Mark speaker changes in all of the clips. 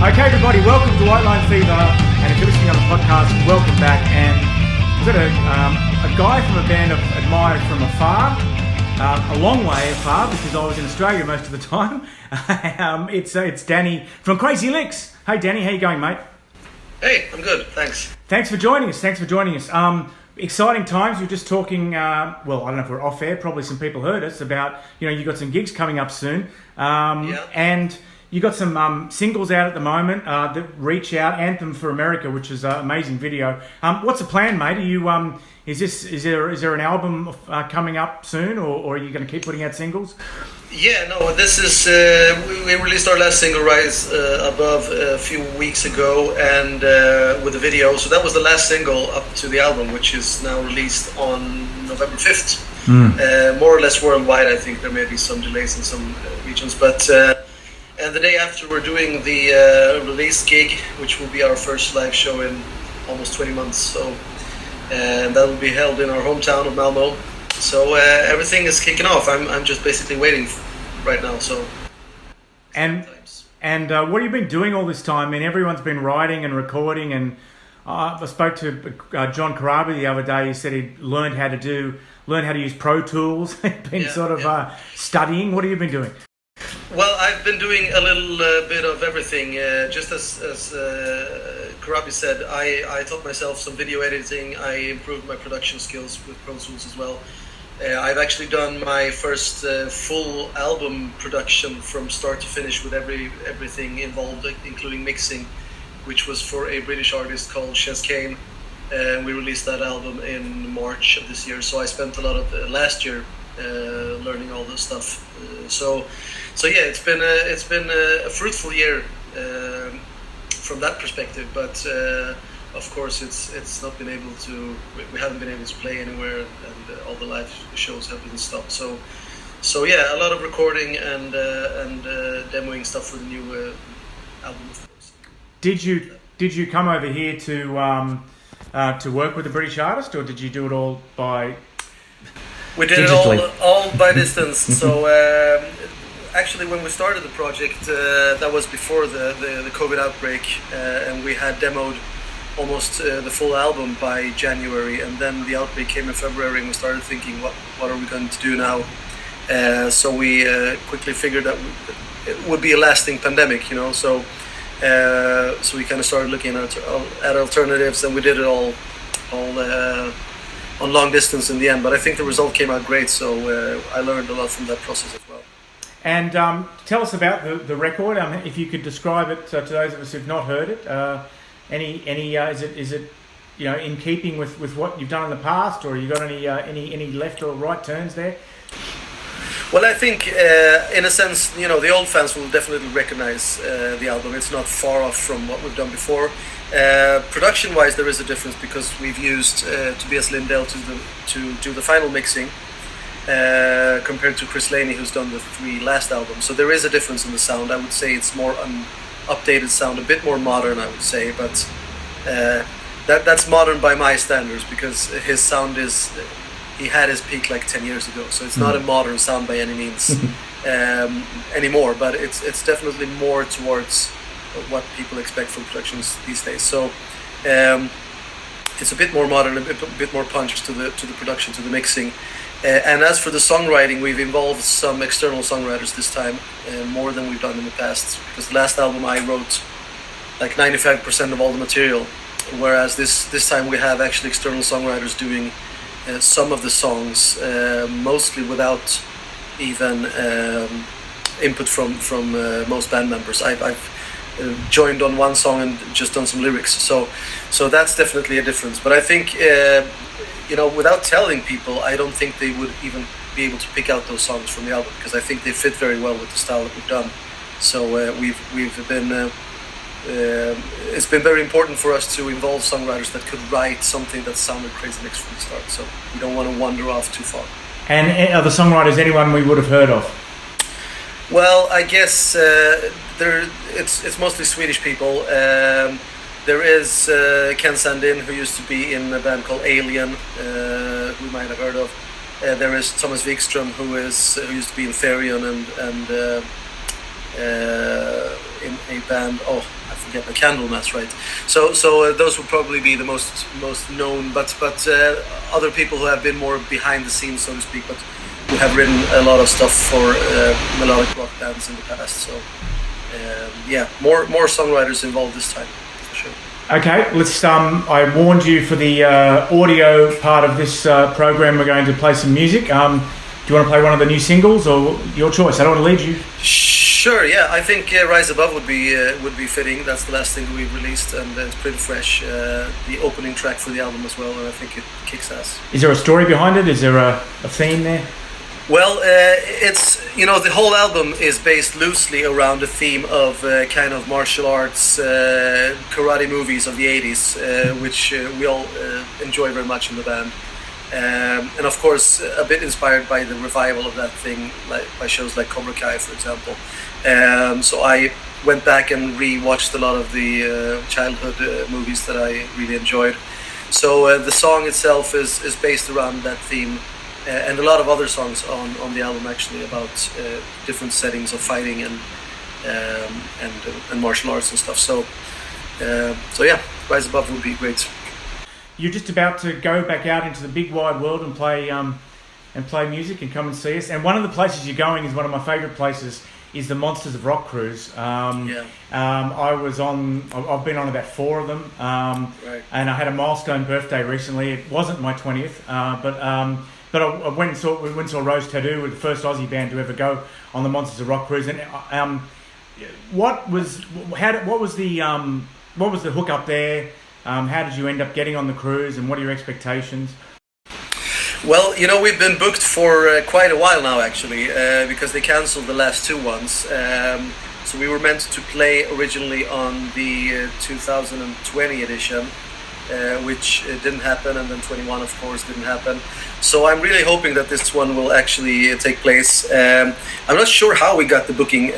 Speaker 1: Okay, everybody, welcome to White Line Fever, and if you're listening on the podcast, welcome back. And we've got a guy from a band I've admired from afar, a long way afar, because I was in Australia most of the time. It's Danny from Crazy Lixx. Hey, Danny, how you going, mate?
Speaker 2: Hey, I'm good, thanks.
Speaker 1: Thanks for joining us. Exciting times. You're just talking, I don't know if we're off air, probably some people heard us about, you got some gigs coming up soon. And you got some singles out at the moment that reach out. Anthem for America, which is an amazing video. What's the plan, mate? Are you is there an album coming up soon, or are you going to keep putting out singles?
Speaker 2: Yeah, no, this is we released our last single, Rise Above, a few weeks ago, and with the video. So that was the last single up to the album, which is now released on November 5th. More or less worldwide. I think there may be some delays in some regions, but. And the day after, we're doing the release gig, which will be our first live show in almost 20 months. So, and that will be held in our hometown of Malmo. So everything is kicking off. I'm just basically waiting right now. So,
Speaker 1: and what have you been doing all this time? I mean, everyone's been writing and recording, and I spoke to John Karabi the other day. He said he'd learned how to use Pro Tools. He'd been studying. What have you been doing?
Speaker 2: Well, I've been doing a little bit of everything. Just as Karabi said, I taught myself some video editing. I improved my production skills with Pro Tools as well. I've actually done my first full album production from start to finish with everything involved, including mixing, which was for a British artist called Shez Kane. We released that album in March of this year. So I spent a lot of last year learning all this stuff. So yeah, it's been a fruitful year from that perspective. But of course, it's not been able to. We haven't been able to play anywhere, and all the live shows have been stopped. So yeah, a lot of recording and demoing stuff for the new album, of course.
Speaker 1: Did you come over here to work with a British artist, or did you do it all by?
Speaker 2: We did
Speaker 1: digitally?
Speaker 2: it all by distance. So actually, when we started the project, that was before the COVID outbreak, and we had demoed almost the full album by January, and then the outbreak came in February, and we started thinking, what are we going to do now? So we quickly figured that it would be a lasting pandemic, So we kind of started looking at alternatives, and we did it all on long distance in the end, but I think the result came out great, so I learned a lot from that process as well.
Speaker 1: And tell us about the record. If you could describe it to those of us who've not heard it. Is it in keeping with what you've done in the past, or you got any left or right turns there?
Speaker 2: Well, I think in a sense, the old fans will definitely recognize the album. It's not far off from what we've done before. Production-wise, there is a difference because we've used Tobias Lindell to do the final mixing compared to Chris Laney, who's done the 3 last albums. So there is a difference in the sound. I would say it's more an updated sound, a bit more modern, I would say. But that's modern by my standards, because his sound is... He had his peak like 10 years ago, so it's not a modern sound by any means anymore, but it's definitely more towards what people expect from productions these days. So it's a bit more modern, a bit more punch to the production, to the mixing. And as for the songwriting, we've involved some external songwriters this time, more than we've done in the past, because the last album I wrote like 95% of all the material, whereas this time we have actually external songwriters doing some of the songs, mostly without even input from most band members. I've joined on one song and just done some lyrics, so that's definitely a difference. But I think without telling people, I don't think they would even be able to pick out those songs from the album, because I think they fit very well with the style that we've done. So we've been it's been very important for us to involve songwriters that could write something that sounded Crazy Lixx from the start, so we don't want to wander off too far.
Speaker 1: And are the songwriters anyone we would have heard of?
Speaker 2: Well, I guess it's mostly Swedish people. There is Ken Sandin, who used to be in a band called Alien, who you might have heard of. There is Thomas Wikström, who used to be in Therion, and in a band. Oh, I forget the Candlemass, right? So those would probably be the most known. But other people who have been more behind the scenes, so to speak, but who have written a lot of stuff for melodic rock bands in the past. So yeah, more songwriters involved this time, for sure.
Speaker 1: Okay, let's. I warned you for the audio part of this program. We're going to play some music. Do you want to play one of the new singles, or your choice? I don't want to lead you.
Speaker 2: Sure. Yeah, I think "Rise Above" would be fitting. That's the last thing we released, and it's pretty fresh. The opening track for the album as well, and I think it kicks ass.
Speaker 1: Is there a story behind it? Is there a theme there?
Speaker 2: Well, it's, the whole album is based loosely around the theme of kind of martial arts, karate movies of the 80s, which we all enjoy very much in the band. And of course, a bit inspired by the revival of that thing, like by shows like Cobra Kai, for example. So I went back and re-watched a lot of the childhood movies that I really enjoyed. So the song itself is based around that theme. And a lot of other songs on the album actually about different settings of fighting and martial arts and stuff. So yeah, Rise Above would be great.
Speaker 1: You're just about to go back out into the big wide world and play music and come and see us. And one of the places you're going is one of my favourite places. Is the Monsters of Rock cruise. I've been on about 4 of them,
Speaker 2: right.
Speaker 1: And I had a milestone birthday recently. It wasn't my 20th, but I went and saw Rose Tattoo, with the first Aussie band to ever go on the Monsters of Rock cruise. And what was the hook up there? How did you end up getting on the cruise, and what are your expectations?
Speaker 2: Well, we've been booked for quite a while now, actually, because they cancelled the last 2 ones. So we were meant to play originally on the 2020 edition, which didn't happen, and then 21, of course, didn't happen. So I'm really hoping that this one will actually take place. I'm not sure how we got the booking.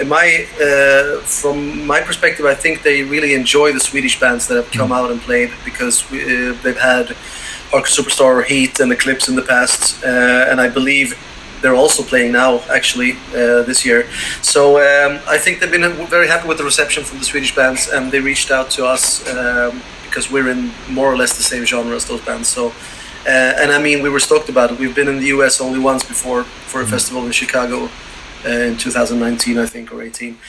Speaker 2: From my perspective, I think they really enjoy the Swedish bands that have come out and played, because they've had Hardcore Superstar, Heat, and Eclipse in the past, and I believe they're also playing now, actually, this year. So I think they've been very happy with the reception from the Swedish bands, and they reached out to us because we're in more or less the same genre as those bands. So, and I mean, we were stoked about it. We've been in the US only once before for a festival in Chicago in 2019, I think, or 18.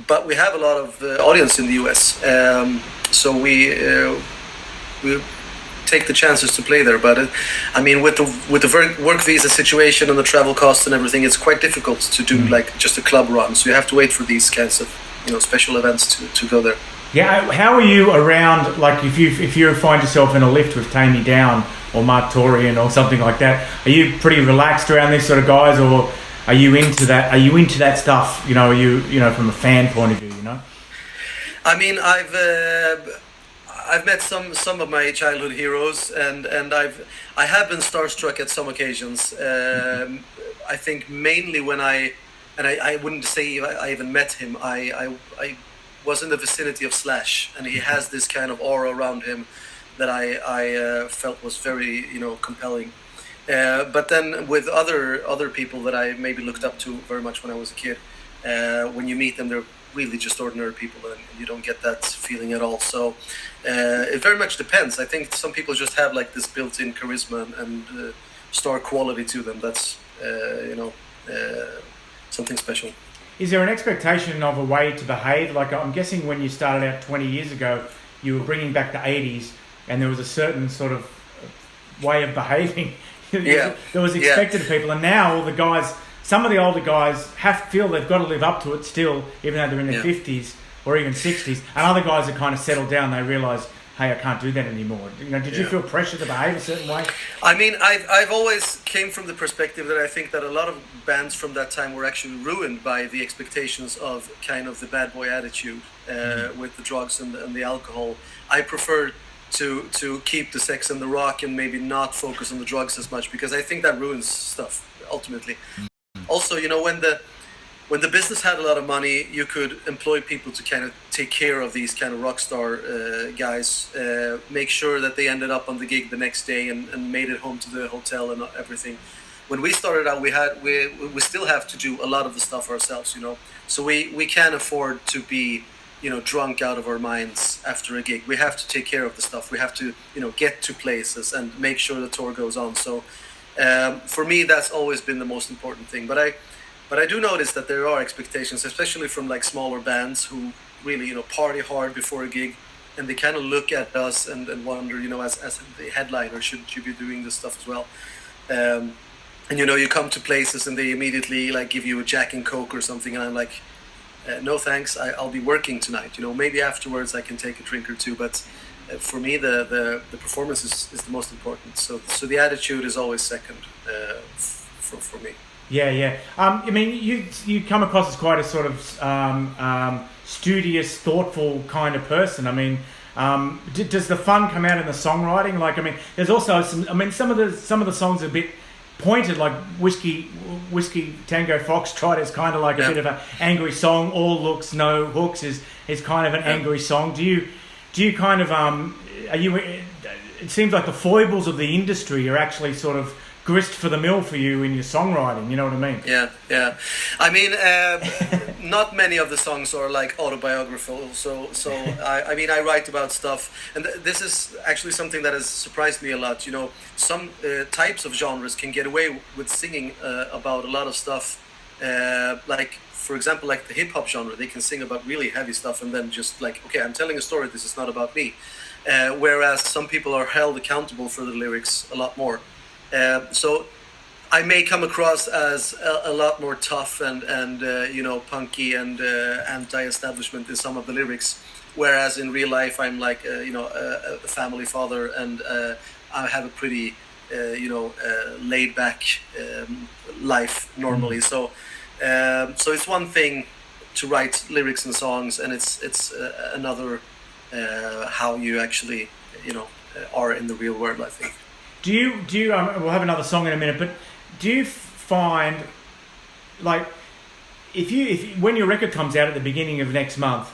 Speaker 2: But we have a lot of audience in the US, so we take the chances to play there. But I mean, with the work visa situation and the travel costs and everything, it's quite difficult to do like just a club run. So you have to wait for these kinds of special events to go there.
Speaker 1: Yeah, how are you around? Like, if you find yourself in a lift with Tammy Down or Mark Torian or something like that, are you pretty relaxed around these sort of guys, or are you into that? Are you into that stuff? Are you from a fan point of view?
Speaker 2: I mean, I've met some of my childhood heroes, and I have been starstruck at some occasions. I think mainly when I wouldn't say I even met him. I was in the vicinity of Slash, and he has this kind of aura around him that I felt was very compelling. But then with other people that I maybe looked up to very much when I was a kid, when you meet them, they're really just ordinary people, and you don't get that feeling at all. So it very much depends. I think some people just have like this built-in charisma and star quality to them. That's something special.
Speaker 1: Is there an expectation of a way to behave? Like, I'm guessing when you started out 20 years ago, you were bringing back the 80s, and there was a certain sort of way of behaving that was expected of people. And now all the guys, some of the older guys feel they've got to live up to it still, even though they're in their 50s or even 60s. And other guys are kind of settled down. They realise, hey, I can't do that anymore. Did you feel pressure to behave a certain way? I mean,
Speaker 2: I've always came from the perspective that I think that a lot of bands from that time were actually ruined by the expectations of kind of the bad boy attitude with the drugs and the alcohol. I prefer to keep the sex and the rock and maybe not focus on the drugs as much, because I think that ruins stuff ultimately. Also, when the business had a lot of money, you could employ people to kind of take care of these kind of rock star guys, make sure that they ended up on the gig the next day and made it home to the hotel and everything. when we started out, we still have to do a lot of the stuff ourselves, so we can't afford to be drunk out of our minds after a gig. We have to take care of the stuff. We have to get to places and make sure the tour goes on. So for me, that's always been the most important thing. But I do notice that there are expectations, especially from like smaller bands who really party hard before a gig, and they kind of look at us and wonder, as the headliner, should you be doing this stuff as well? And you come to places and they immediately like give you a Jack and Coke or something, and I'm like, no thanks, I'll be working tonight. Maybe afterwards I can take a drink or two, but for me the performance is the most important. So the attitude is always second for me.
Speaker 1: Yeah. I mean, you come across as quite a sort of studious, thoughtful kind of person. I mean, does the fun come out in the songwriting? Like, I mean, there's also some. I mean, some of the songs are a bit pointed, like Whiskey Tango Foxtrot is kind of like a bit of an angry song. All Looks No Hooks is kind of an angry song. Do you kind of are you? It seems like the foibles of the industry are actually sort of grist for the mill for you in your songwriting. You know what I mean?
Speaker 2: Yeah. I mean, not many of the songs are like autobiographical. So I mean, I write about stuff, and this is actually something that has surprised me a lot. Some types of genres can get away with singing about a lot of stuff. Like, for example, like the hip hop genre, they can sing about really heavy stuff, and then just like, okay, I'm telling a story. This is not about me. Whereas some people are held accountable for the lyrics a lot more. So I may come across as a lot more tough and punky and anti-establishment in some of the lyrics, whereas in real life I'm like a family father, and I have a pretty laid back life normally. So it's one thing to write lyrics and songs, and it's another how you actually are in the real world, I think.
Speaker 1: Do you we'll have another song in a minute, but do you find, like, if when your record comes out at the beginning of next month,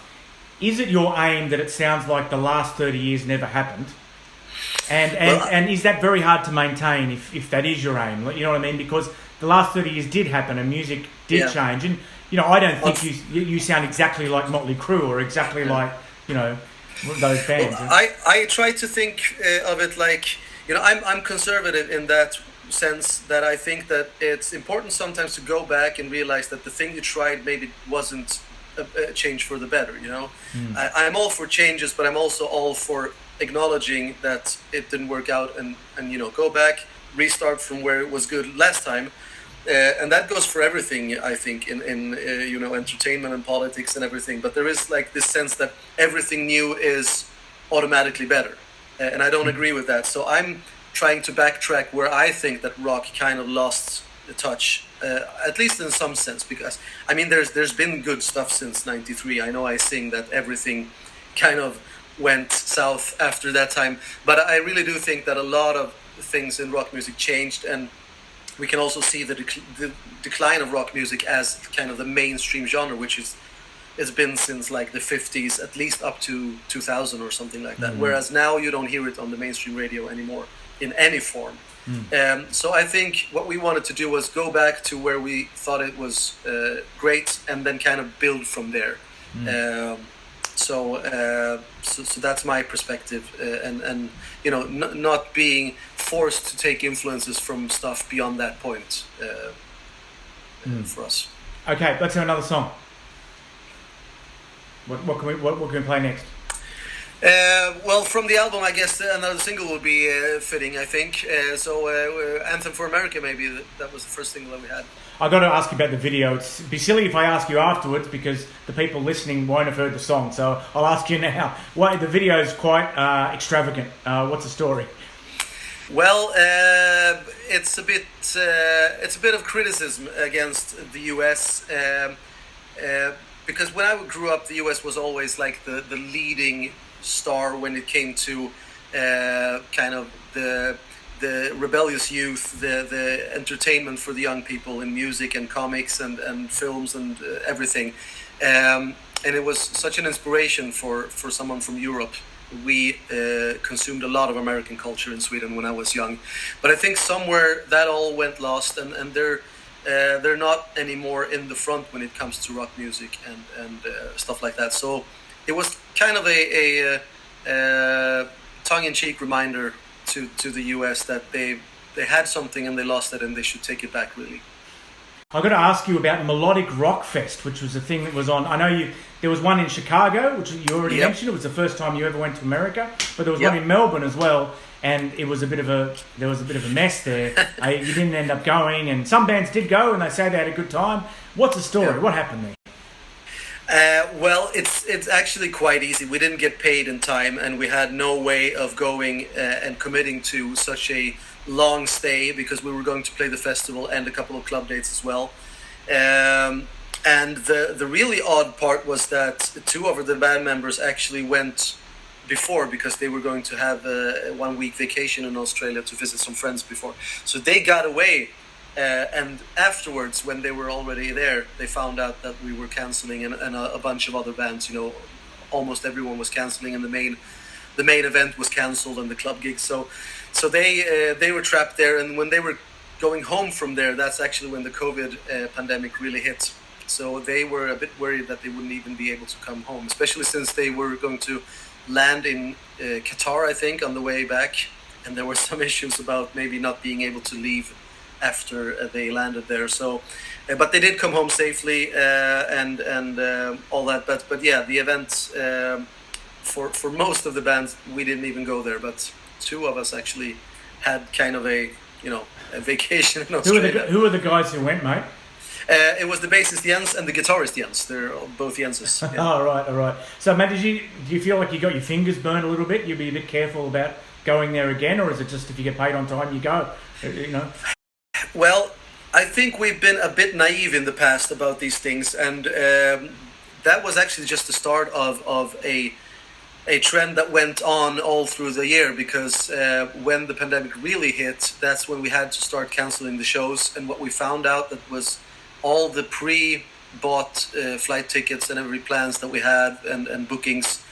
Speaker 1: is it your aim that it sounds like the last 30 years never happened? And is that very hard to maintain if that is your aim? You know what I mean? Because the last 30 years did happen and music did change. And, I don't think you sound exactly like Motley Crue or exactly like, those bands.
Speaker 2: Well, I try to think of it like, I'm conservative in that sense, that I think that it's important sometimes to go back and realize that the thing you tried maybe wasn't a change for the better. I'm all for changes, but I'm also all for acknowledging that it didn't work out and go back, restart from where it was good last time. And that goes for everything, I think, in entertainment and politics and everything. But there is like this sense that everything new is automatically better. And I don't agree with that. So I'm trying to backtrack where I think that rock kind of lost the touch, at least in some sense. Because, I mean, there's been good stuff since '93. I know I sing that everything kind of went south after that time. But I really do think that a lot of things in rock music changed. And we can also see the decline of rock music as kind of the mainstream genre, which it's been since like the 50s, at least up to 2000 or something like that. Whereas now you don't hear it on the mainstream radio anymore in any form. So I think what we wanted to do was go back to where we thought it was great, and then kind of build from there. So that's my perspective, and not being forced to take influences from stuff beyond that point for us.
Speaker 1: Okay, let's have another song. What can we play next?
Speaker 2: Well, from the album, I guess another single would be fitting, I think. Anthem for America, maybe. That was the first single that we had.
Speaker 1: I've got to ask you about the video. It'd be silly if I ask you afterwards, because the people listening won't have heard the song. So I'll ask you now. The video is quite extravagant. What's the story?
Speaker 2: Well, it's a bit of criticism against the US. Because when I grew up, the US was always like the leading star when it came to kind of the rebellious youth, the entertainment for the young people in music and comics and films and everything. And it was such an inspiration for someone from Europe we consumed a lot of American culture in Sweden when I was young. But I think somewhere that all went lost, and they're not anymore in the front when it comes to rock music and stuff like that. So it was kind of a tongue-in-cheek reminder to the US that they had something and they lost it, and they should take it back, really.
Speaker 1: I've got to ask you about Melodic Rock Fest, which was a thing that was on. I know there was one in Chicago, which you already mentioned. It was the first time you ever went to America, but there was one in Melbourne as well, and it was a bit of a mess there. You didn't end up going, and some bands did go, and they say they had a good time. What's the story? Yeah. What happened there?
Speaker 2: Well, it's actually quite easy. We didn't get paid in time, and we had no way of going and committing to such a long stay, because we were going to play the festival and a couple of club dates as well. And the really odd part was that two of the band members actually went before, because they were going to have a 1 week vacation in Australia to visit some friends before. So they got away. And afterwards, when they were already there, they found out that we were canceling, and a bunch of other bands, almost everyone was canceling, and the main event was canceled, and the club gigs. So they were trapped there, and when they were going home from there, that's actually when the COVID pandemic really hit. So they were a bit worried that they wouldn't even be able to come home, especially since they were going to land in Qatar, I think, on the way back, and there were some issues about maybe not being able to leave after they landed there. So, but they did come home safely and all that. But yeah, the event for most of the bands, we didn't even go there. But two of us actually had kind of a vacation in Australia.
Speaker 1: Who were the guys who went, mate?
Speaker 2: It was the bassist Jens and the guitarist Jens. They're both Jenses. Yeah.
Speaker 1: All right. So, Matt, do you feel like you got your fingers burned a little bit? You'd be a bit careful about going there again, or is it just if you get paid on time, you go?
Speaker 2: Well, I think we've been a bit naive in the past about these things, and that was actually just the start of a trend that went on all through the year, because when the pandemic really hit, that's when we had to start canceling the shows. And what we found out that was all the pre-bought flight tickets and every plans that we had and bookings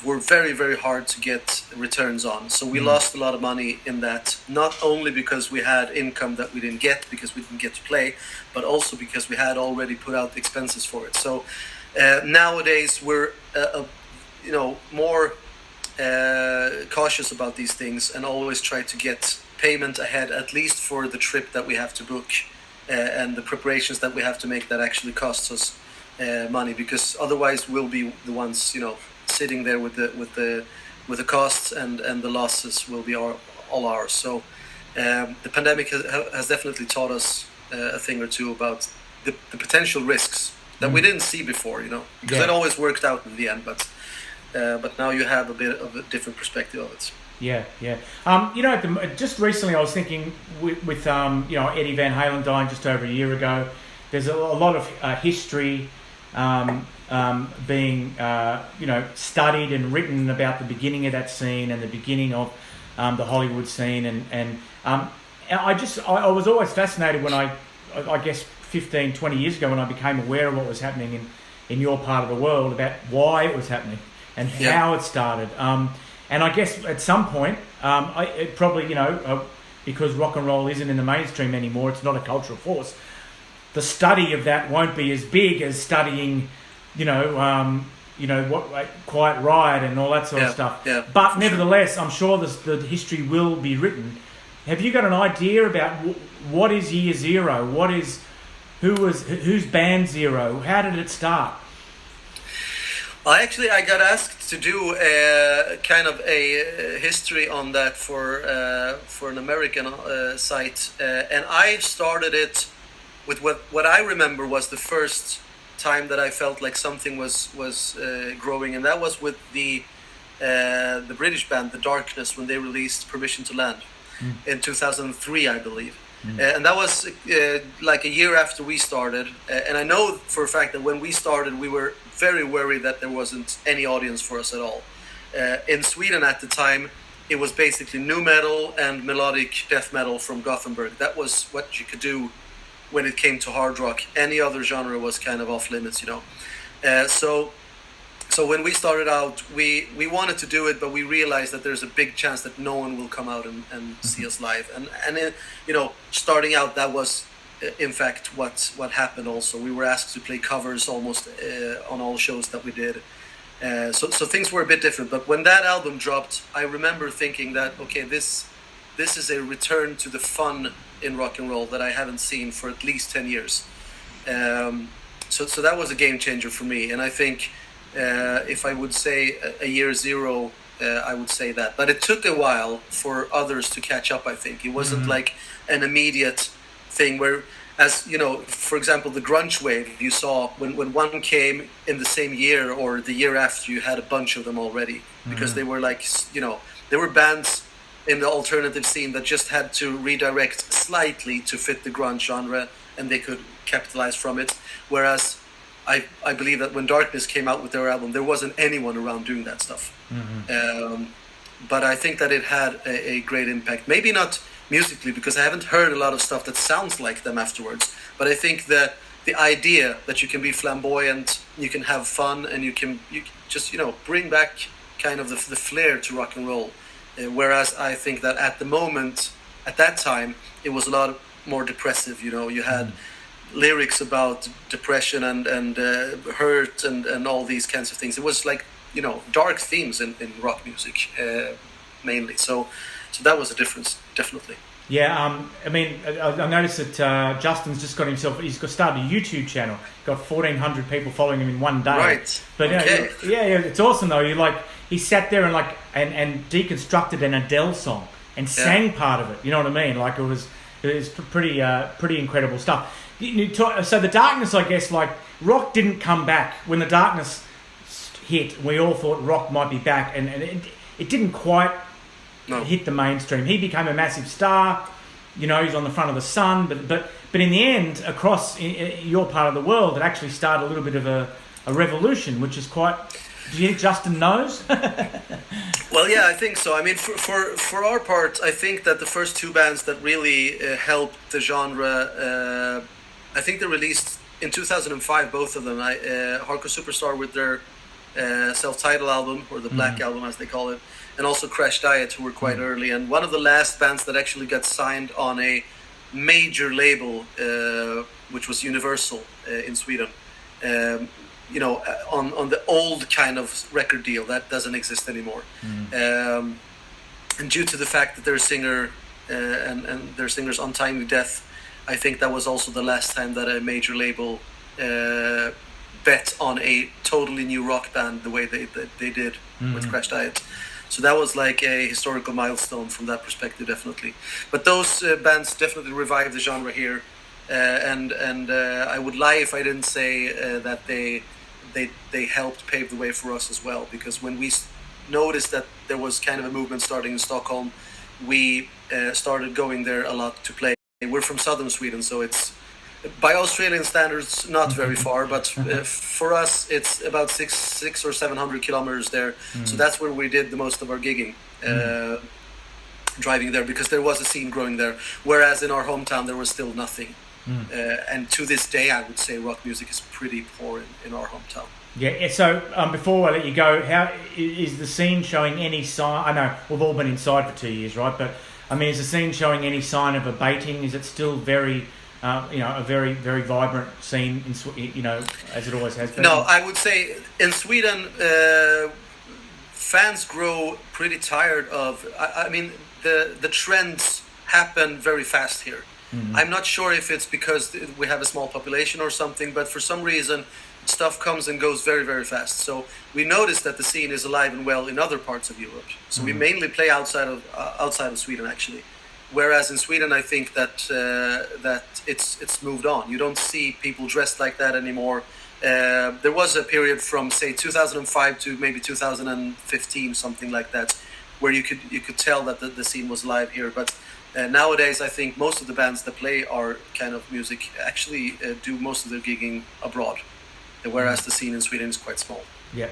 Speaker 2: were very, very hard to get returns on. So we lost a lot of money in that, not only because we had income that we didn't get because we didn't get to play, but also because we had already put out expenses for it. So nowadays we're more cautious about these things, and always try to get payment ahead, at least for the trip that we have to book and the preparations that we have to make that actually costs us money, because otherwise we'll be the ones sitting there with the costs, and the losses will be all ours. So the pandemic has definitely taught us a thing or two about the potential risks that we didn't see before, because it always worked out in the end, but now you have a bit of a different perspective of it.
Speaker 1: Yeah. Just recently I was thinking with Eddie Van Halen dying just over a year ago, there's a lot of history being studied and written about the beginning of that scene and the beginning of the Hollywood scene, and I was always fascinated when I guess 15, 20 years ago, when I became aware of what was happening in your part of the world, about why it was happening and how it started. And I guess at some point, it probably, because rock and roll isn't in the mainstream anymore, it's not a cultural force, the study of that won't be as big as studying, what Quiet Riot and all that sort of stuff. Yeah, but nevertheless, I'm sure the history will be written. Have you got an idea about what is Year Zero? Who's Band Zero? How did it start?
Speaker 2: I got asked to do kind of a history on that for an American site, and I started it with what I remember was the first time that I felt like something was growing, and that was with the British band The Darkness, when they released Permission to Land in 2003, I believe. And that was like a year after we started, and I know for a fact that when we started, we were very worried that there wasn't any audience for us at all. In Sweden at the time, it was basically nu metal and melodic death metal from Gothenburg. That was what you could do when it came to hard rock. Any other genre was kind of off limits, So So when we started out, we wanted to do it, but we realized that there's a big chance that no one will come out and see us live. And it, starting out, that was in fact what happened. Also, we were asked to play covers almost on all shows that we did. So things were a bit different. But when that album dropped, I remember thinking that, okay, this is a return to the fun in rock and roll that I haven't seen for at least 10 years. So that was a game changer for me. And I think if I would say a year zero, I would say that. But it took a while for others to catch up, I think. It wasn't like an immediate thing where, as you know, for example, the grunge wave you saw, when one came in the same year or the year after, you had a bunch of them already, because they were like, there were bands in the alternative scene that just had to redirect slightly to fit the grunge genre, and they could capitalize from it. Whereas I believe that when Darkness came out with their album, there wasn't anyone around doing that stuff. But I think that it had a great impact. Maybe not musically, because I haven't heard a lot of stuff that sounds like them afterwards. But I think the idea that you can be flamboyant, you can have fun, and you just bring back kind of the flair to rock and roll. Whereas I think that at that time, it was a lot more depressive. You had lyrics about depression and hurt and all these kinds of things. It was like dark themes in rock music mainly. So that was a difference, definitely.
Speaker 1: Yeah, I mean, I noticed that Justin's just he's started a YouTube channel. Got 1,400 people following him in one day.
Speaker 2: Right.
Speaker 1: But
Speaker 2: okay.
Speaker 1: Yeah, it's awesome though. He sat there and deconstructed an Adele song and sang part of it. You know what I mean? Like it was pretty incredible stuff. So the Darkness, I guess, like rock didn't come back when the Darkness hit. We all thought rock might be back, and it didn't quite hit the mainstream. He became a massive star. He's on the front of the Sun, but in the end, across your part of the world, it actually started a little bit of a revolution, which is quite. Do you think Justin knows?
Speaker 2: Well, yeah, I think so. I mean, for our part, I think that the first two bands that really helped the genre, I think they released in 2005, both of them. Hardcore Superstar with their self-titled album, or the Black Album as they call it, and also Crash Diet, who were quite early, and one of the last bands that actually got signed on a major label, which was Universal in Sweden. On the old kind of record deal that doesn't exist anymore, and due to the fact that their singer and their singer's untimely death, I think that was also the last time that a major label bet on a totally new rock band the way they did with Crash Diet. So that was like a historical milestone from that perspective, definitely. But those bands definitely revived the genre here, and I would lie if I didn't say that they helped pave the way for us as well, because when we noticed that there was kind of a movement starting in Stockholm, we started going there a lot to play. We're from southern Sweden, so it's by Australian standards not very far, but for us it's about 600 or 700 kilometers there. So that's where we did the most of our gigging, driving there, because there was a scene growing there, whereas in our hometown there was still nothing. And to this day, I would say rock music is pretty poor in our hometown.
Speaker 1: Yeah. So before I let you go, how is the scene showing any sign? I know we've all been inside for 2 years, right? But I mean, is the scene showing any sign of abating? Is it still very, a very, very vibrant scene, as it always has been?
Speaker 2: No, I would say in Sweden, fans grow pretty tired of. I mean, the trends happen very fast here. I'm not sure if it's because we have a small population or something, but for some reason stuff comes and goes very, very fast. So we noticed that the scene is alive and well in other parts of Europe. So we mainly play outside of Sweden, actually. Whereas in Sweden, I think that it's moved on. You don't see people dressed like that anymore. There was a period from say 2005 to maybe 2015, something like that, where you could tell that the scene was live here, but. Nowadays, I think most of the bands that play our kind of music actually do most of their gigging abroad, whereas the scene in Sweden is quite small.
Speaker 1: Yeah.